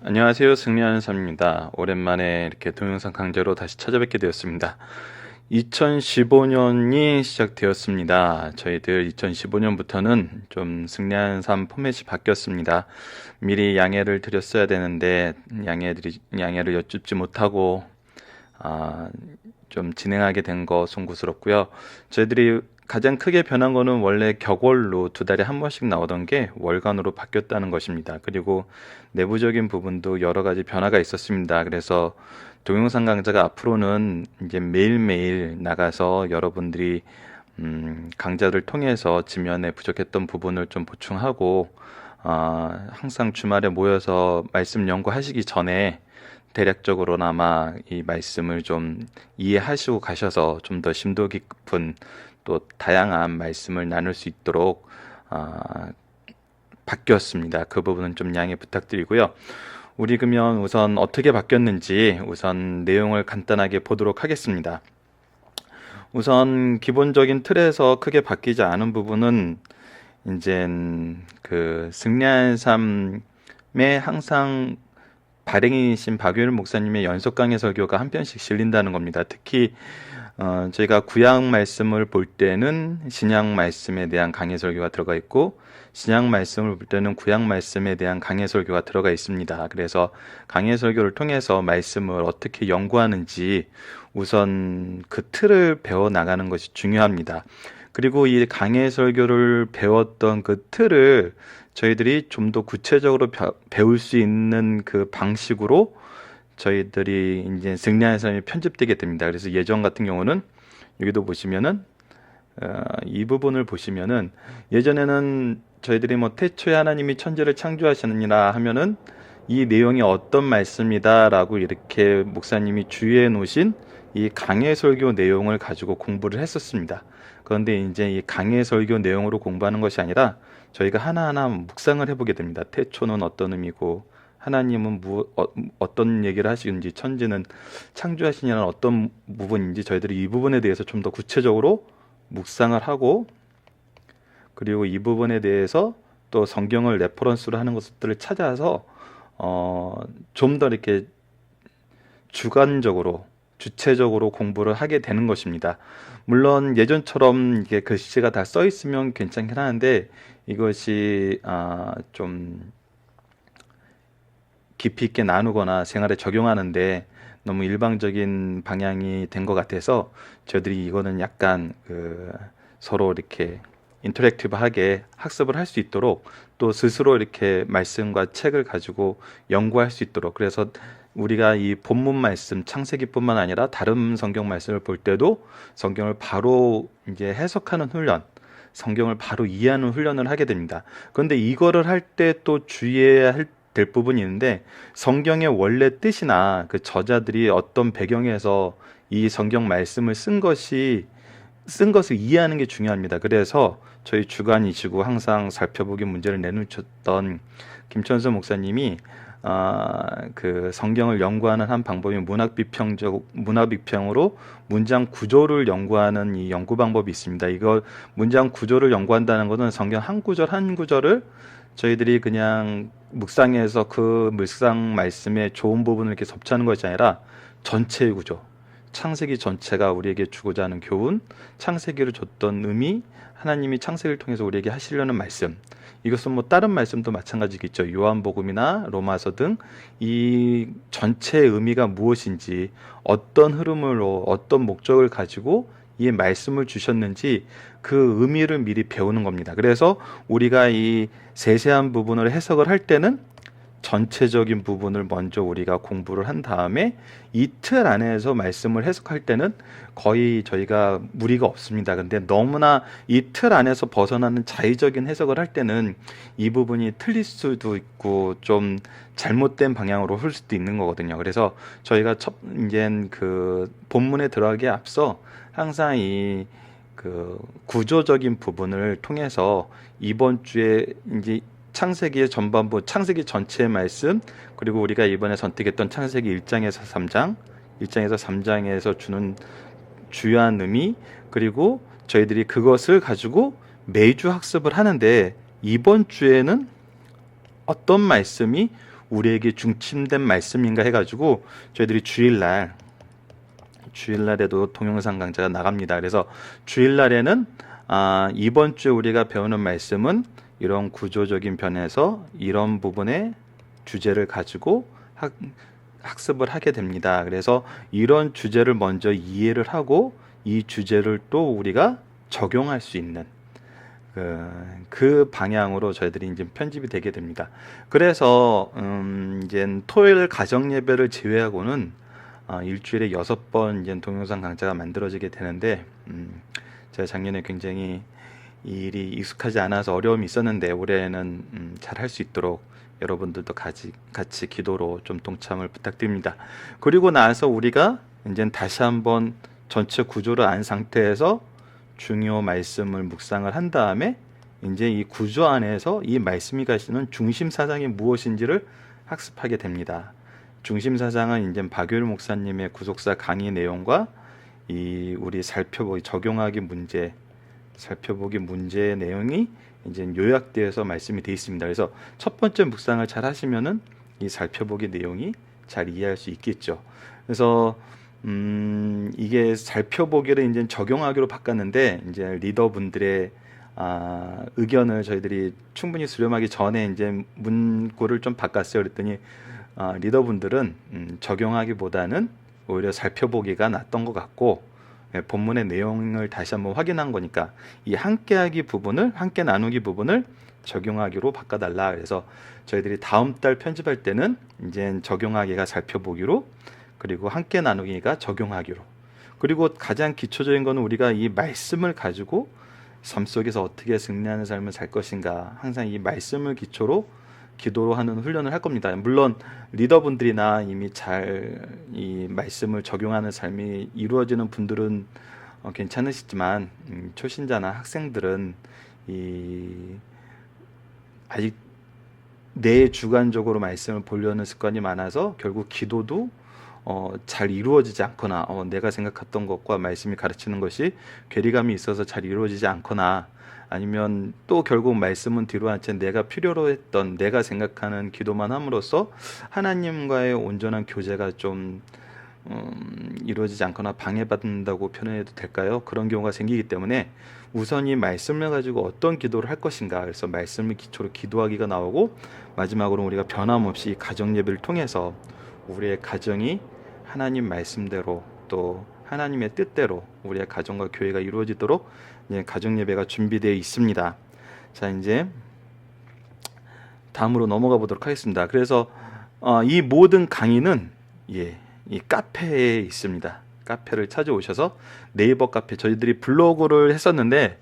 안녕하세요. 승리하는 삶입니다. 오랜만에 이렇게 동영상 강좌로 다시 찾아뵙게 되었습니다. 2015년이 시작되었습니다. 저희들 2015년부터는 좀 승리하는 삶 포맷이 바뀌었습니다. 미리 양해를 드렸어야 되는데 양해를 여쭙지 못하고 좀 진행하게 된 거 송구스럽고요. 저희들이 가장 크게 변한 거는 원래 격월로 2달에 한 번씩 나오던 게 월간으로 바뀌었다는 것입니다. 그리고 내부적인 부분도 여러 가지 변화가 있었습니다. 그래서 동영상 강좌가 앞으로는 이제 매일매일 나가서 여러분들이 강좌를 통해서 지면에 부족했던 부분을 좀 보충하고 항상 주말에 모여서 말씀 연구하시기 전에 대략적으로나마 이 말씀을 좀 이해하시고 가셔서 좀 더 심도 깊은 또 다양한 말씀을 나눌 수 있도록 바뀌었습니다. 그 부분은 좀 양해 부탁드리고요. 우리 그러면 우선 어떻게 바뀌었는지 우선 내용을 간단하게 보도록 하겠습니다. 우선 기본적인 틀에서 크게 바뀌지 않은 부분은 이제 그 승리하는 삶에 항상 발행이신 박유일 목사님의 연속 강해 설교가 한 편씩 실린다는 겁니다. 특히 저희가 구약 말씀을 볼 때는 신약 말씀에 대한 강해 설교가 들어가 있고 신약 말씀을 볼 때는 구약 말씀에 대한 강해 설교가 들어가 있습니다. 그래서 강해 설교를 통해서 말씀을 어떻게 연구하는지 우선 그 틀을 배워 나가는 것이 중요합니다. 그리고 이 강해 설교를 배웠던 그 틀을 저희들이 좀 더 구체적으로 배울 수 있는 그 방식으로 저희들이 이제 승리하는 삶이 편집되게 됩니다. 그래서 예전 같은 경우는 여기도 보시면은 이 부분을 보시면은 예전에는 저희들이 뭐 태초에 하나님이 천지를 창조하시느니라 하면은 이 내용이 어떤 말씀이다라고 이렇게 목사님이 주의해 놓으신 이 강해 설교 내용을 가지고 공부를 했었습니다. 그런데 이제 이 강해 설교 내용으로 공부하는 것이 아니라 저희가 하나하나 묵상을 해보게 됩니다. 태초는 어떤 의미고 하나님은 어떤 얘기를 하시는지 천지는 창조하시냐는 어떤 부분인지 저희들이 이 부분에 대해서 좀 더 구체적으로 묵상을 하고 그리고 이 부분에 대해서 또 성경을 레퍼런스로 하는 것들을 찾아서 좀 더 이렇게 주관적으로 주체적으로 공부를 하게 되는 것입니다. 물론 예전처럼 이게 글씨가 다 써 있으면 괜찮긴 하는데 이것이 좀 깊이 있게 나누거나 생활에 적용하는데 너무 일방적인 방향이 된 것 같아서 저희들이 이거는 약간 서로 이렇게 인터랙티브하게 학습을 할 수 있도록 또 스스로 이렇게 말씀과 책을 가지고 연구할 수 있도록 그래서 우리가 이 본문 말씀 창세기뿐만 아니라 다른 성경 말씀을 볼 때도 성경을 바로 이제 해석하는 훈련 성경을 바로 이해하는 훈련을 하게 됩니다. 그런데 이거를 할 때 또 주의해야 될 부분이 있는데 성경의 원래 뜻이나 그 저자들이 어떤 배경에서 이 성경 말씀을 쓴 것을 이해하는 게 중요합니다. 그래서 저희 주관이시고 항상 살펴보기 문제를 내놓으셨던 김천수 목사님이 그 성경을 연구하는 한 방법이 문학 비평으로 문장 구조를 연구하는 이 연구 방법이 있습니다. 이걸 문장 구조를 연구한다는 것은 성경 한 구절 한 구절을 저희들이 그냥 묵상해서 그 묵상 말씀의 좋은 부분을 이렇게 섭취하는 것이 아니라 전체의 구조, 창세기 전체가 우리에게 주고자 하는 교훈, 창세기를 줬던 의미, 하나님이 창세기를 통해서 우리에게 하시려는 말씀, 이것은 뭐 다른 말씀도 마찬가지겠죠. 요한복음이나 로마서 등 이 전체의 의미가 무엇인지 어떤 흐름으로 어떤 목적을 가지고 이 말씀을 주셨는지 그 의미를 미리 배우는 겁니다. 그래서 우리가 이 세세한 부분을 해석을 할 때는 전체적인 부분을 먼저 우리가 공부를 한 다음에 이 틀 안에서 말씀을 해석할 때는 거의 저희가 무리가 없습니다. 근데 너무나 이 틀 안에서 벗어나는 자의적인 해석을 할 때는 이 부분이 틀릴 수도 있고 좀 잘못된 방향으로 흘 수도 있는 거거든요. 그래서 저희가 이제 그 본문에 들어가기에 앞서 항상 이 그 구조적인 부분을 통해서 이번 주에 이제 창세기의 전반부, 창세기 전체의 말씀, 그리고 우리가 이번에 선택했던 창세기 1장에서 3장, 1장에서 3장에서 주는 주요한 의미, 그리고 저희들이 그것을 가지고 매주 학습을 하는데 이번 주에는 어떤 말씀이 우리에게 중침된 말씀인가 해가지고 저희들이 주일날에도 동영상 강좌가 나갑니다. 그래서 주일날에는 이번 주에 우리가 배우는 말씀은 이런 구조적인 변에서 이런 부분의 주제를 가지고 학습을 하게 됩니다. 그래서 이런 주제를 먼저 이해를 하고 이 주제를 또 우리가 적용할 수 있는 그 방향으로 저희들이 이제 편집이 되게 됩니다. 그래서 이제 토요일 가정 예배를 제외하고는 일주일에 6번 이제 동영상 강좌가 만들어지게 되는데 제가 작년에 굉장히 이 일이 익숙하지 않아서 어려움이 있었는데 올해는 잘 할 수 있도록 여러분들도 같이 기도로 좀 동참을 부탁드립니다. 그리고 나서 우리가 이제 다시 한번 전체 구조를 안 상태에서 중요 말씀을 묵상을 한 다음에 이제 이 구조 안에서 이 말씀이 가시는 중심 사상이 무엇인지를 학습하게 됩니다. 중심 사상은 이제 박유일 목사님의 구속사 강의 내용과 이 우리 적용하기 문제의 내용이 이제 요약되어서 말씀이 되어 있습니다. 그래서 첫 번째 묵상을 잘 하시면은 이 살펴보기 내용이 잘 이해할 수 있겠죠. 그래서 이게 살펴보기를 이제 적용하기로 바꿨는데 이제 리더분들의 의견을 저희들이 충분히 수렴하기 전에 이제 문구를 좀 바꿨어요. 그랬더니 리더분들은 적용하기보다는 오히려 살펴보기가 낫던 것 같고 본문의 내용을 다시 한번 확인한 거니까 이 함께 나누기 부분을 적용하기로 바꿔달라. 그래서 저희들이 다음 달 편집할 때는 이제 적용하기가 살펴보기로, 그리고 함께 나누기가 적용하기로, 그리고 가장 기초적인 거는 우리가 이 말씀을 가지고 삶 속에서 어떻게 승리하는 삶을 살 것인가, 항상 이 말씀을 기초로 기도로 하는 훈련을 할 겁니다. 물론 리더분들이나 이미 잘 이 말씀을 적용하는 삶이 이루어지는 분들은 괜찮으시지만 초신자나 학생들은 아직 내 주관적으로 말씀을 보려는 습관이 많아서 결국 기도도 잘 이루어지지 않거나 내가 생각했던 것과 말씀이 가르치는 것이 괴리감이 있어서 잘 이루어지지 않거나, 아니면 또 결국 말씀은 뒤로 한 채 내가 필요로 했던 내가 생각하는 기도만 함으로써 하나님과의 온전한 교제가 좀 이루어지지 않거나 방해받는다고 표현해도 될까요? 그런 경우가 생기기 때문에 우선 이 말씀을 가지고 어떤 기도를 할 것인가, 그래서 말씀을 기초로 기도하기가 나오고, 마지막으로 우리가 변함없이 가정 예배를 통해서 우리의 가정이 하나님 말씀대로 또 하나님의 뜻대로 우리의 가정과 교회가 이루어지도록 이제 가정 예배가 준비되어 있습니다. 자, 이제 다음으로 넘어가 보도록 하겠습니다. 그래서 이 모든 강의는 이 카페에 있습니다. 카페를 찾아오셔서 네이버 카페, 저희들이 블로그를 했었는데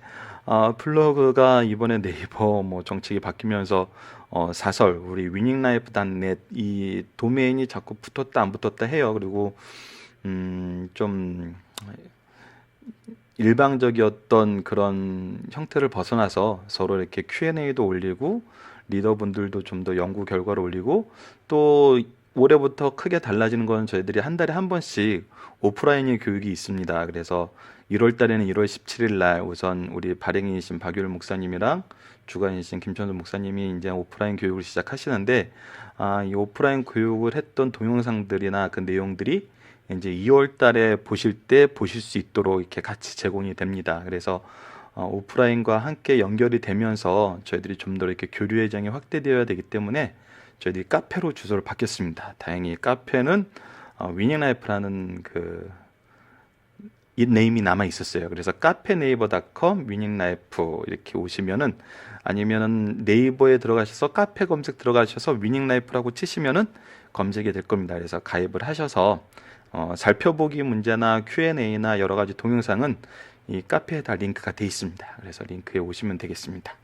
블로그가 이번에 네이버 정책이 바뀌면서 사설 우리 위닝라이프.net 이 도메인이 자꾸 붙었다 안 붙었다 해요. 그리고 좀 일방적이었던 그런 형태를 벗어나서 서로 이렇게 Q&A도 올리고 리더분들도 좀 더 연구 결과를 올리고, 또 올해부터 크게 달라지는 건 저희들이 한 달에 한 번씩 오프라인의 교육이 있습니다. 그래서 1월 달에는 1월 17일 날 우선 우리 발행이신 박유일 목사님이랑 주관이신 김천수 목사님이 이제 오프라인 교육을 시작하시는데, 이 오프라인 교육을 했던 동영상들이나 그 내용들이 이제 2월 달에 보실 수 있도록 이렇게 같이 제공이 됩니다. 그래서 오프라인과 함께 연결이 되면서 저희들이 좀 더 이렇게 교류 회장이 확대되어야 되기 때문에 저희들이 카페로 주소를 바뀌었습니다. 다행히 카페는 위닝라이프라는 이 네임이 남아 있었어요. 그래서 카페네이버.com 위닝라이프 이렇게 오시면은, 아니면은 네이버에 들어가셔서 카페 검색 들어가셔서 위닝라이프라고 치시면은 검색이 될 겁니다. 그래서 가입을 하셔서 살펴보기 문제나 Q&A나 여러 가지 동영상은 이 카페에 다 링크가 되어 있습니다. 그래서 링크에 오시면 되겠습니다.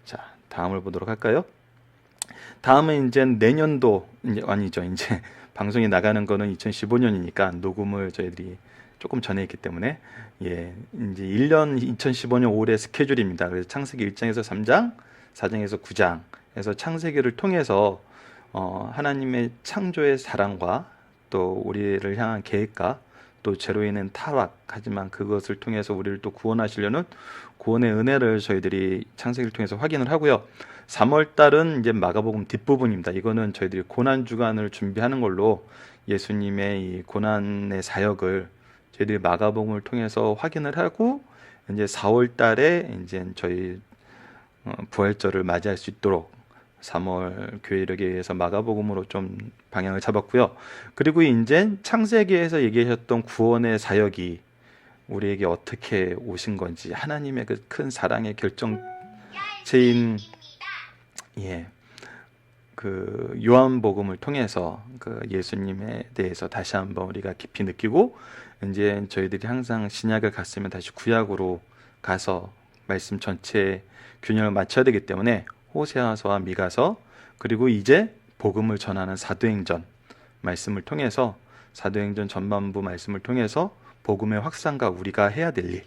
자, 다음을 보도록 할까요? 다음은 이제 내년도, 이제 방송이 나가는 거는 2015년이니까 녹음을 저희들이 조금 전에 했기 때문에 이제 1년 2015년 올해 스케줄입니다. 그래서 창세기 1장에서 3장, 4장에서 9장 에서 창세기를 통해서 하나님의 창조의 사랑과 또 우리를 향한 계획과 또 죄로 인한 타락, 하지만 그것을 통해서 우리를 또 구원하시려는 구원의 은혜를 저희들이 창세기를 통해서 확인을 하고요. 3월 달은 이제 마가복음 뒷부분입니다. 이거는 저희들이 고난 주간을 준비하는 걸로 예수님의 이 고난의 사역을 저희들이 마가복음을 통해서 확인을 하고 이제 4월 달에 이제 저희 부활절을 맞이할 수 있도록 3월 교회력에 의해서 마가복음으로 좀 방향을 잡았고요. 그리고 이제 창세기에서 얘기하셨던 구원의 사역이 우리에게 어떻게 오신 건지, 하나님의 그 큰 사랑의 결정체인 그 요한복음을 통해서 그 예수님에 대해서 다시 한번 우리가 깊이 느끼고, 이제 저희들이 항상 신약을 갔으면 다시 구약으로 가서 말씀 전체 균형을 맞춰야 되기 때문에 호세아서와 미가서, 그리고 이제 복음을 전하는 사도행전 말씀을 통해서, 사도행전 전반부 말씀을 통해서 복음의 확산과 우리가 해야 될 일,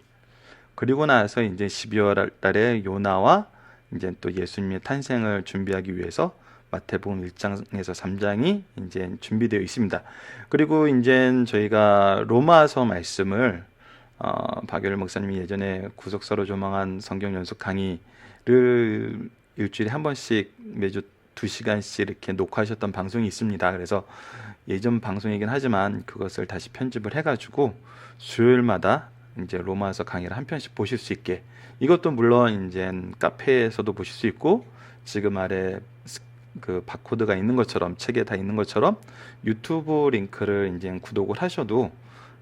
그리고 나서 이제 12월 달에 요나와 이제 또 예수님의 탄생을 준비하기 위해서 마태복음 1장에서 3장이 이제 준비되어 있습니다. 그리고 이제 저희가 로마서 말씀을 박열 목사님이 예전에 구속사로 조망한 성경 연속 강의를 일주일에 한 번씩 매주 2시간씩 이렇게 녹화하셨던 방송이 있습니다. 그래서 예전 방송이긴 하지만 그것을 다시 편집을 해가지고 수요일마다 이제 로마서 강의를 한 편씩 보실 수 있게, 이것도 물론 이제 카페에서도 보실 수 있고, 지금 아래 그 바코드가 있는 것처럼, 책에 다 있는 것처럼 유튜브 링크를 이제 구독을 하셔도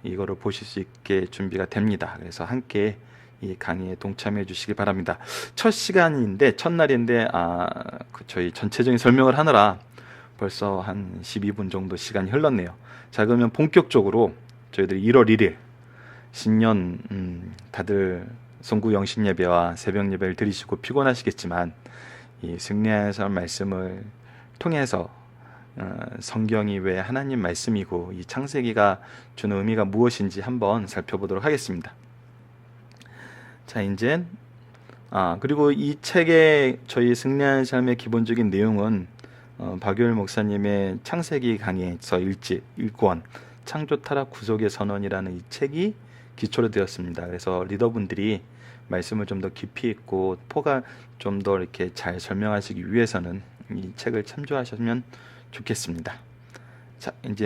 이거를 보실 수 있게 준비가 됩니다. 그래서 함께 이 강의에 동참해 주시기 바랍니다. 첫 시간인데, 첫날인데 저희 전체적인 설명을 하느라 벌써 한 12분 정도 시간이 흘렀네요. 자, 그러면 본격적으로 저희들이 1월 1일 신년 다들 송구 영신 예배와 새벽 예배를 드리시고 피곤하시겠지만, 이 승리하는 삶 말씀을 통해서 성경이 왜 하나님 말씀이고 이 창세기가 주는 의미가 무엇인지 한번 살펴보도록 하겠습니다. 자, 이제 그리고 이 책의 저희 승리하는 삶의 기본적인 내용은 박유일 목사님의 창세기 강의에서 1권 창조 타락 구속의 선언이라는 이 책이 기초로 되었습니다. 그래서 리더분들이 말씀을 좀 더 깊이 있고 포가 좀 더 이렇게 잘 설명하시기 위해서는 이 책을 참조하시면 좋겠습니다. 자, 이제